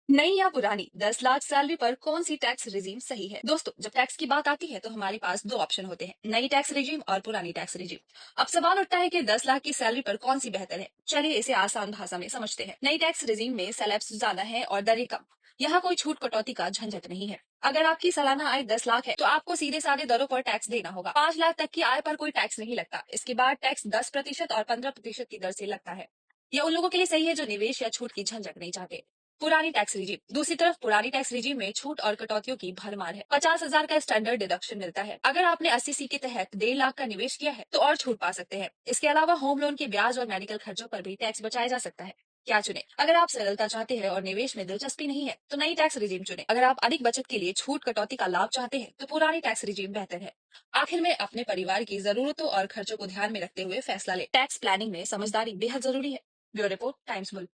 नई या पुरानी 10 लाख सैलरी पर कौन सी टैक्स रिजीम सही है? दोस्तों, जब टैक्स की बात आती है तो हमारे पास दो ऑप्शन होते हैं, नई टैक्स रिजीम और पुरानी टैक्स रिजीम। अब सवाल उठता है कि 10 लाख की सैलरी पर कौन सी बेहतर है। चलिए इसे आसान भाषा में समझते हैं। नई टैक्स रिजीम में स्लैब्स ज्यादा है और दरें कम। यहाँ कोई छूट कटौती का झंझट नहीं है। अगर आपकी सालाना आय 10 लाख है तो आपको सीधे साधे दरों पर टैक्स देना होगा। 5 लाख तक की आय पर कोई टैक्स नहीं लगता। इसके बाद टैक्स 10% और 15% की दर से लगता है। यह उन लोगों के लिए सही है जो निवेश या छूट की झंझट नहीं चाहते। पुरानी टैक्स रिजीम दूसरी तरफ, पुरानी टैक्स रिजीम में छूट और कटौतियों की भरमार है। 50,000 का स्टैंडर्ड डिडक्शन मिलता है। अगर आपने 80C के तहत 1.5 लाख का निवेश किया है तो और छूट पा सकते हैं। इसके अलावा होम लोन के ब्याज और मेडिकल खर्चों पर भी टैक्स बचाया जा सकता है। क्या चुने? अगर आप सरलता चाहते हैं और निवेश में दिलचस्पी नहीं है तो नई टैक्स रिजीम चुने। अगर आप अधिक बचत के लिए छूट कटौती का लाभ चाहते हैं तो पुरानी टैक्स रिजीम बेहतर है। आखिर में अपने परिवार की जरूरतों और खर्चों को ध्यान में रखते हुए फैसला ले। टैक्स प्लानिंग में समझदारी बेहद जरूरी है। Bureau report, times.